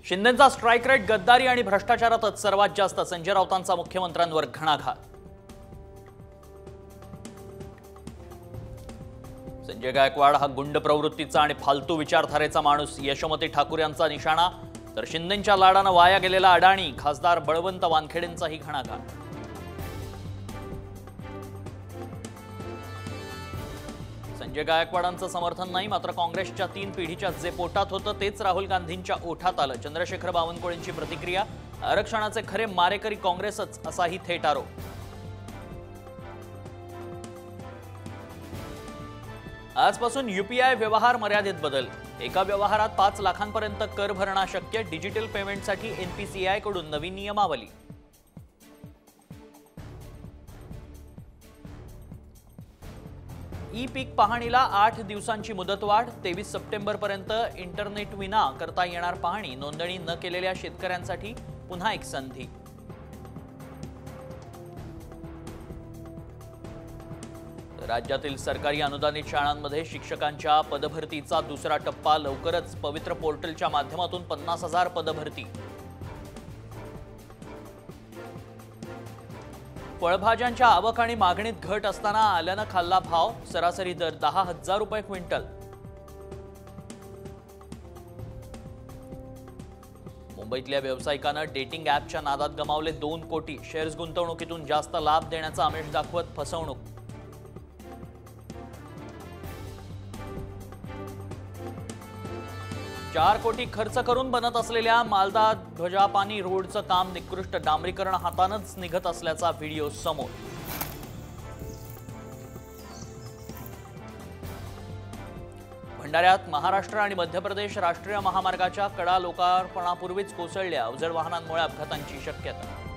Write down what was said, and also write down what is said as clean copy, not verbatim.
शिंदेंचा strike rate गद्दारी आणि भ्रष्टाचारातच सर्वात जास्त. संजय राऊतांचा मुख्यमंत्र्यांवर घणाघात. संजय गायकवाड हा गुंड प्रवृत्तीचा आणि फालतू विचारधारेचा माणूस. यशोमती ठाकूर यांचा निशाणा. तर शिंदेंच्या लाडानं वाया गेलेला अडाणी खासदार बळवंत वानखेडेंचाही घणाघात. संजय गायकवाडांचं समर्थन नाही, मात्र काँग्रेसच्या 3 पिढीच्या जे पोटात होतं तेच राहुल गांधींच्या ओठात आलं. चंद्रशेखर बावनकुळेंची प्रतिक्रिया. आरक्षणाचे खरे मारेकरी काँग्रेसच, असाही थेट आरोप. आजपासून यूपीआय व्यवहार मर्यादेत बदल. एका व्यवहारात 5 लाखांपर्यंत कर भरणा शक्य. डिजिटल पेमेंटसाठी एनपीसीआय कडून नवी नियमावली. ई पीक पाहणीला 8 दिवसांची मुदतवाढ. 23 सप्टेंबरपर्यंत इंटरनेट विना करता येणार पाहणी. नोंदणी न केलेल्या शेतकऱ्यांसाठी पुन्हा एक संधी. राज्यातील सरकारी अनुदानित शाळांमध्ये शिक्षकांच्या पदभरतीचा दुसरा टप्पा लवकरच. पवित्र पोर्टलच्या माध्यमातून 50,000 पदभरती. फळभाज्यांच्या आवक आणि मागणीत घट असताना आल्यानं खाल्ला भाव. सरासरी दर 10,000 रुपये क्विंटल. मुंबईतल्या व्यावसायिकानं डेटिंग ॲपच्या नादात गमावले 2 कोटी. शेअर्स गुंतवणुकीतून जास्त लाभ देण्याचा आमिष दाखवत फसवणूक. चार कोटी खर्च करून बनत असलेल्या मालदा ध्वजापानी रोडचं काम निकृष्ट. डांबरीकरण हातानंच निघत असल्याचा व्हिडिओ समोर. भंडाऱ्यात महाराष्ट्र आणि मध्य प्रदेश राष्ट्रीय महामार्गाच्या कडा लोकार्पणापूर्वीच कोसळल्या. अवजड वाहनांमुळे अपघातांची शक्यता.